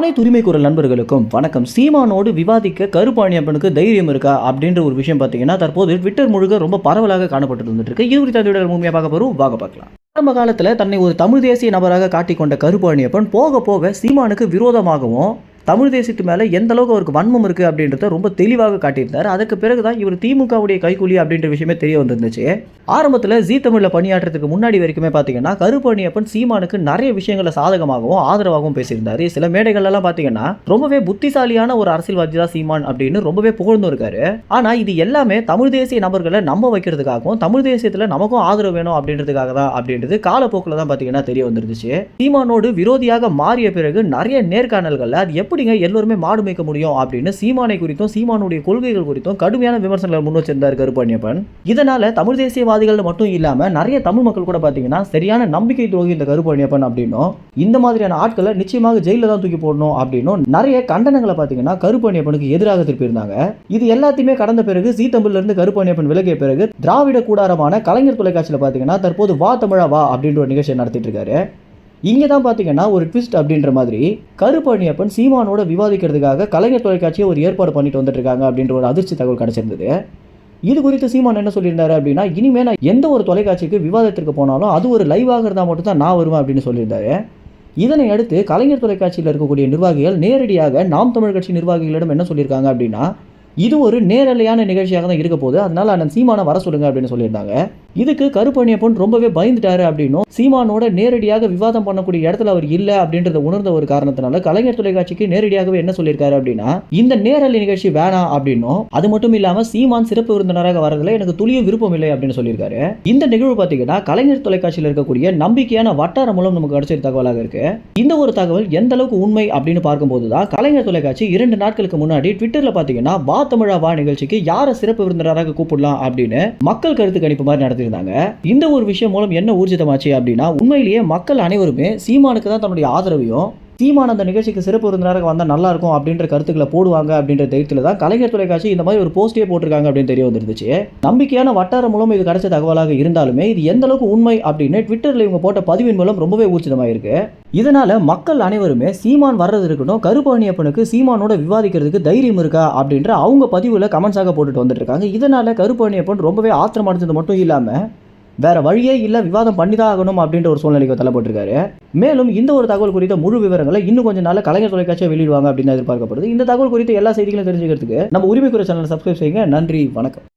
அனைத்து உரிமை குரல் நண்பர்களுக்கும் வணக்கம். சீமானோடு விவாதிக்க கருப்பழனியப்பனுக்கு தைரியம் இருக்கா அப்படின்ற ஒரு விஷயம் பார்த்தீங்கன்னா தற்போது ட்விட்டர் முழுக்க ரொம்ப பரவலாக காணப்பட்டு வந்துட்டு இருக்கு. இது குறித்த முழுமையாக பார்க்க போறோம், வாங்க பார்க்கலாம். ஆரம்ப காலத்தில் தன்னை ஒரு தமிழ் தேசிய நபராக காட்டிக்கொண்ட கருப்பழனியப்பன் போக போக சீமானுக்கு விரோதமாகவும் தமிழ் தேசியத்து மேலே எந்த அளவுக்கு அவருக்கு வன்மம் இருக்குது அப்படின்றத ரொம்ப தெளிவாக காட்டியிருந்தார். அதுக்கு பிறகு தான் இவர் திமுகவுடைய கைக்கூலி அப்படின்ற விஷயமே தெரிய வந்துருந்துச்சு. ஆரம்பத்தில் ஜீ தமிழில் பணியாற்றுறதுக்கு முன்னாடி வரைக்குமே பார்த்தீங்கன்னா கருப்பழனியப்பன் சீமானுக்கு நிறைய விஷயங்களை சாதகமாகவும் ஆதரவாகவும் பேசியிருந்தார். சில மேடைகள்லாம் பார்த்தீங்கன்னா ரொம்பவே புத்திசாலியான ஒரு அரசியல்வாதி தான் சீமான் அப்படின்னு ரொம்பவே புகழ்ந்து இருக்காரு. ஆனால் இது எல்லாமே தமிழ் தேசிய நபர்களை நம்ப வைக்கிறதுக்காகவும் தமிழ் தேசியத்தில் நமக்கும் ஆதரவு வேணும் அப்படின்றதுக்காக தான் அப்படின்றது காலப்போக்கில் தான் பார்த்தீங்கன்னா தெரிய வந்துருந்துச்சு. சீமானோடு விரோதியாக மாறிய பிறகு நிறைய நேர்காணல்கள் அது எப்படிங்க எல்லோருமே மாடு மேய்க்க முடியும் அப்படின்னு சீமானை குறித்தும் சீமானுடைய கொள்கைகள் குறித்தும் கடுமையான விமர்சனங்களை முன் வச்சிருந்தார் கருப்பழனியப்பன். இதனால தமிழ் தேசியவாதிகள் மட்டும் இல்லாம நிறைய தமிழ் மக்கள் கூட பாத்தீங்கன்னா சரியான நம்பிக்கை துரோகி இந்த கருப்பழனியப்பன் அப்படின்னும் இந்த மாதிரியான ஆட்களை நிச்சயமாக ஜெயில தான் தூக்கி போடணும் அப்படின்னும் நிறைய கண்டனங்களை பாத்தீங்கன்னா கருப்பழனியப்பனுக்கு எதிராக திருப்பியிருந்தாங்க. இது எல்லாத்தையுமே கடந்த பிறகு ஜீ தமிழ்ல இருந்து கருப்பழனியப்பன் விலகிய பிறகு திராவிட கூடாரமான கலைஞர் தொலைக்காட்சியில் பாத்தீங்கன்னா தற்போது வா தமிழா வா அப்படின்ற ஒரு நிகழ்ச்சியை நடத்திட்டு இருக்காரு. இங்கே தான் பார்த்தீங்கன்னா ஒரு ட்விஸ்ட் அப்படின்ற மாதிரி கருப்பழனியப்பன் சீமானோட விவாதிக்கிறதுக்காக கலைஞர் தொலைக்காட்சியை ஒரு ஏற்பாடு பண்ணிட்டு வந்துட்டு இருக்காங்க அப்படின்ற ஒரு அதிர்ச்சி தகவல் கிடைச்சிருந்தது. இது குறித்து சீமான் என்ன சொல்லியிருந்தாரு அப்படின்னா, இனிமேல் நான் எந்த ஒரு தொலைக்காட்சிக்கு விவாதத்திற்கு போனாலும் அது ஒரு லைவாக இருந்தால் மட்டும் தான் நான் வருவேன் அப்படின்னு சொல்லியிருந்தாரு. இதனை அடுத்து கலைஞர் தொலைக்காட்சியில் இருக்கக்கூடிய நிர்வாகிகள் நேரடியாக நாம் தமிழ் கட்சி நிர்வாகிகளிடம் என்ன சொல்லியிருக்காங்க அப்படின்னா, இது ஒரு நேரலையான நிகழ்ச்சியாக தான் இருக்க போகுது, அதனால அண்ணன் சீமானை வர சொல்லுங்க அப்படின்னு சொல்லியிருந்தாங்க. இதுக்கு கருப்பழனியப்பன் ரொம்பவே பயந்துட்டாரு அப்படின்னும் சீமானோட நேரடியாக விவாதம் பண்ணக்கூடிய இடத்துல அவர் இல்லை அப்படின்றத உணர்ந்த ஒரு காரணத்தினால கலைஞர் தொலைக்காட்சிக்கு நேரடியாகவே என்ன சொல்லியிருக்காரு அப்படின்னா, இந்த நேரலை நிகழ்ச்சி வேணாம் அப்படின்னும் அது மட்டும் இல்லாம சீமான் சிறப்பு விருந்தினராக வரதுல எனக்கு துளிய விருப்பம் இல்லை அப்படின்னு சொல்லியிருக்காரு. இந்த நிகழ்வு பார்த்தீங்கன்னா கலைஞர் தொலைக்காட்சியில் இருக்கக்கூடிய நம்பிக்கையான வட்டாரம் மூலம் நமக்கு கிடைச்ச தகவலாக இருக்கு. இந்த ஒரு தகவல் எந்த அளவுக்கு உண்மை அப்படின்னு பார்க்கும்போது தான் கலைஞர் தொலைக்காட்சி 2 நாட்களுக்கு முன்னாடி ட்விட்டர்ல பார்த்தீங்கன்னா வா தமிழா வா நிகழ்ச்சிக்கு யாரை சிறப்பு விருந்தினராக கூப்பிடலாம் அப்படின்னு மக்கள் கருத்து கணிப்பு மாதிரி நடத்தி இருந்தாங்க. இந்த ஒரு விஷயம் மூலம் என்ன ஊர்ஜிதமாச்சு அப்படின்னா, உண்மையிலேயே மக்கள் அனைவருமே சீமானுக்கு தான் தன்னுடைய ஆதரவையும் சீமான் அந்த நிகழ்ச்சிக்கு சிறப்பு விருந்தினராக வந்தால் நல்லா இருக்கும் அப்படின்ற கருத்துக்களை போடுவாங்க அப்படின்ற தைரியத்தில் தான் கலைஞர் தொலைக்காட்சி இந்த மாதிரி ஒரு போஸ்டே போட்டிருக்காங்க அப்படின்னு தெரிய வந்துருந்துச்சு. நம்பிக்கையான வட்டாரம் மூலம் இது கிடைச்ச தகவலாக இருந்தாலுமே இது எந்த அளவுக்கு உண்மை அப்படின்னு ட்விட்டரில் இவங்க போட்ட பதிவின் மூலம் ரொம்பவே ஊர்ஜிதமாக இருக்கு. இதனால மக்கள் அனைவருமே சீமான் வர்றது இருக்கட்டும், கருப்பழனியப்பனுக்கு சீமானோட விவாதிக்கிறதுக்கு தைரியம் இருக்கா அப்படின்ற அவங்க பதிவுல கமெண்ட்ஸாக போட்டுட்டு வந்துட்டு இருக்காங்க. இதனால கருப்பழனியப்பன் ரொம்பவே ஆத்திரம் அடைஞ்சது மட்டும் இல்லாம வேற வழியே இல்லை, விவாதம் பண்ணிதான் ஆகணும் அப்படின்ற ஒரு சூழ்நிலைக்கு தள்ளப்பட்டிருக்காரு. மேலும் இந்த ஒரு தகவல் குறித்த முழு விவரங்களை இன்னும் கொஞ்சம் நாள் கலைஞர் தொலைக்காட்சியை வெளியிடுவாங்க அப்படின்னு எதிர்பார்க்கப்படுது. இந்த தகவல் குறித்த எல்லா செய்திகளும் தெரிஞ்சுக்கிறதுக்கு நம்ம உரிமை குரல் சேனலை சப்ஸ்கிரைப் செய்யுங்க. நன்றி, வணக்கம்.